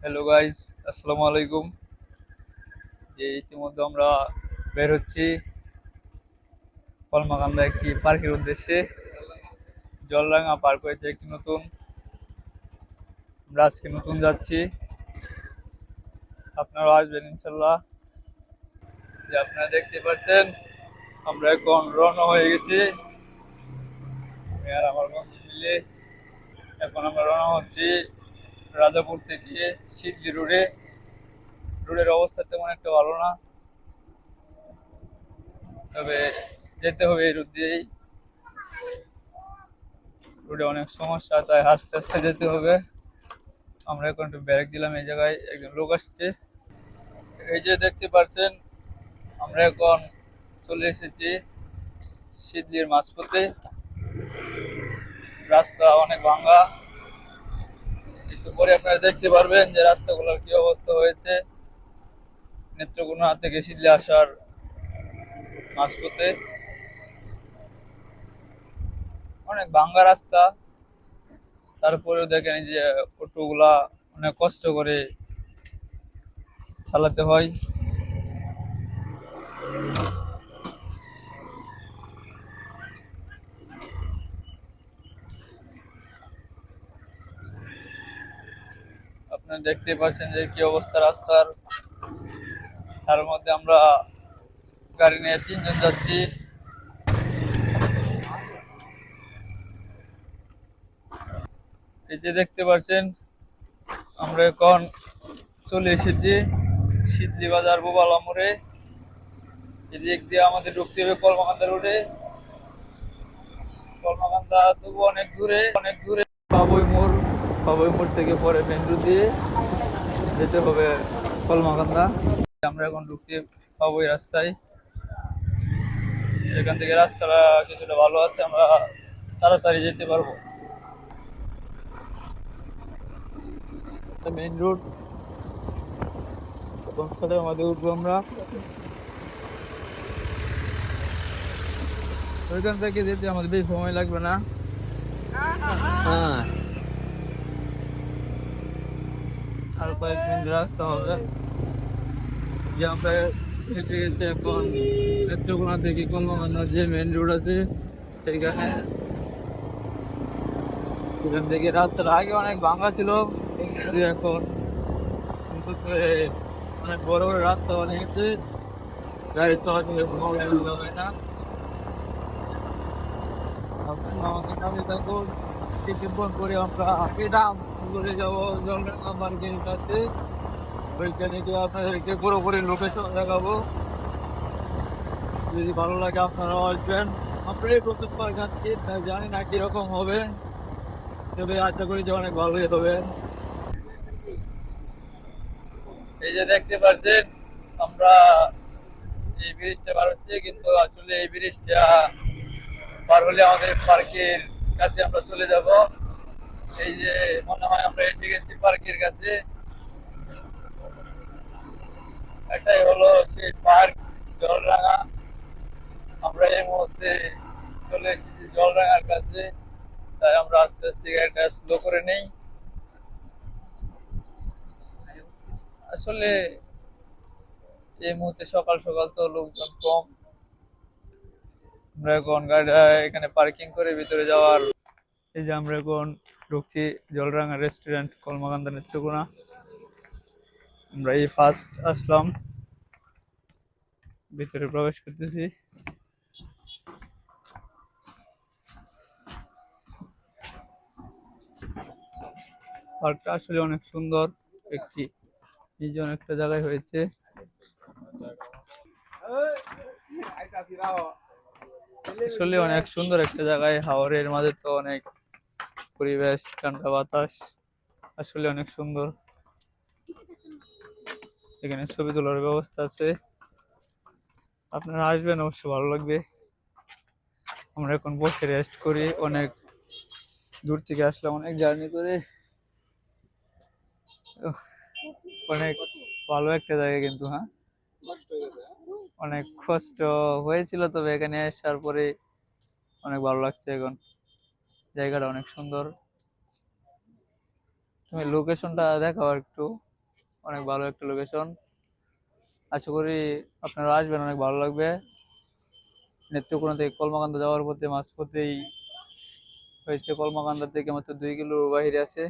Hello guys, আসসালামু আলাইকুম। ইতিমধ্যে আমরা বের হচ্ছি কলমাকান্দা একটি পার্কের উদ্দেশ্যে। জলরাঙা পার্ক হয়েছে একটি নতুন। আমরা আজকে নতুন যাচ্ছি, আপনারাও আসবেন ইনশাল্লাহ। আপনারা দেখতে পাচ্ছেন আমরা এখন রওনা হয়ে গেছি, আমি আর আমার বন্ধু মিলে। এখন আমরা রওনা হচ্ছি রাজাপুর থেকে শিবজি রোডে। রোডের অবস্থা তেমন একটা ভালো না, তবে যেতে হবে এই রোড দিয়েই। রোডে অনেক সমস্যা, তাই আস্তে আস্তে যেতে হবে। আমরা এখন একটু ব্রেক দিলাম, এই জায়গায় একজন লোক আসছে। এই যে দেখতে পাচ্ছেন আমরা এখন চলে এসেছি শিদলির মাঝপথে। রাস্তা অনেক ভাঙা, একটু পরে আপনারা দেখতে পারবেন যে রাস্তাগুলোর কি অবস্থা হয়েছে। নেত্রকোনা থেকে শিদলি আসার মাঝপথে অনেক ভাঙা রাস্তা। তারপরেও দেখেন এই যে অটোগুলা অনেক কষ্ট করে চালাতে হয়। আপনারা দেখতে পাচ্ছেন যে কি অবস্থা রাস্তার। তার মধ্যে আমরা গাড়ি নিয়ে তিনজন যাচ্ছি। এই যে দেখতে পাচ্ছেন আমরা এখন চলে এসেছি শিদলি বাজার বোবালা মোড়ে। এদিক দিয়ে আমাদের ঢুকতে হবে কলমাকান্দা রোডে। কলমাকান্দা তবু অনেক দূরে, অনেক দূরে। পাবই মোড়, পাবই মোড় থেকে পরে মেন রোড দিয়ে যেতে হবে কলমাকান্দা। আমরা এখন ঢুকছি পাবই রাস্তায়। এখান থেকে রাস্তাটা কিছুটা ভালো আছে, আমরা তাড়াতাড়ি যেতে পারবো। মেইন রোড, আমাদের উঠবো আমরা। ওইখান থেকে যেতে আমাদের বেশি সময় লাগবে না। হ্যাঁ, আর কয়েক মিনিট রাস্তা হবে। যে আমরা যেতে যেতে এখন নেত্রকোনা থেকে কলমাকান্দা যে মেন রোড আছে সেইখানে। সেখান থেকে রাস্তাটা আগে অনেক ভাঙা ছিল, এখন অনেক বড় বড় রাস্তা বানিয়েছে, গাড়ি চলাচলের কোনো অসুবিধা হয় না। আমাকে কাজে থাকুন, কিছুক্ষণ করে আমরা দাম করে যাবো জলডাঙ্গা পার্কের কাছে। ওইখানে গিয়ে আপনাদেরকে পুরোপুরি লোকেশন দেখাবো। যদি ভালো লাগে আপনারাও আসবেন। আমরা এই প্রথমবার যাচ্ছি, তাই জানি না কিরকম হবে, তবে আশা করি যে অনেক ভালোই হবে। এই যে দেখতে পাচ্ছেন আমরা এই ব্রিজটা পার হচ্ছে, কিন্তু আসলে এই ব্রিজটা পার হলে আমাদের পার্কের কাছে আমরা চলে যাব। এই যে মনে হয় আমরা এসে গেছি পার্কের কাছে। এটাই হলো সেই পার্ক জলরাঙা। আমরা এই মুহূর্তে চলে এসেছি জলরাঙার কাছে, তাই আমরা আস্তে আস্তে গাড়িটা স্লো করে নেই। আসলে এই মুহূর্তে সকাল সকাল তো লোকজন কম। আমরা এখন গাড়িটা এখানে পার্কিং করে ভিতরে যাওয়ার। এই যে আমরা এখন ঢুকছি জলরাঙা রেস্টুরেন্ট কলমাকান্দা নেত্রকোনা। আমরা এই ফার্স্ট আসলাম, ভিতরে প্রবেশ করতেছি। পার্কটা আসলে অনেক সুন্দর, একটি নির্জন একটা জায়গায় হয়েছে। আসলে অনেক সুন্দর একটা জায়গায়, হাওরের মাঝে তো অনেক পরিবেশ, ঠান্ডা বাতাস, আসলে অনেক সুন্দর। এখানে ছবি তোলার ব্যবস্থা আছে, আপনারা আসবেন অবশ্যই ভালো লাগবে। আমরা এখন বসে রেস্ট করি, অনেক দূর থেকে আসলাম, অনেক জার্নি করে। অনেক ভালো একটা জায়গা কিন্তু, হ্যাঁ অনেক কষ্ট হয়েছিল, তবে এখানে আসার পরে অনেক ভালো লাগছে। এখন জায়গাটা অনেক সুন্দর। তুমি লোকেশনটা দেখাও একটু। অনেক ভালো একটা লোকেশন। আশা করি আপনারা আসবেন, অনেক ভালো লাগবে। নেত্রকোনা থেকে কলমাকান্দা যাওয়ার পথে মাঝপথেই হয়েছে, কলমাকান্দা থেকে মাত্র 2 কিলো বাহিরে আছে।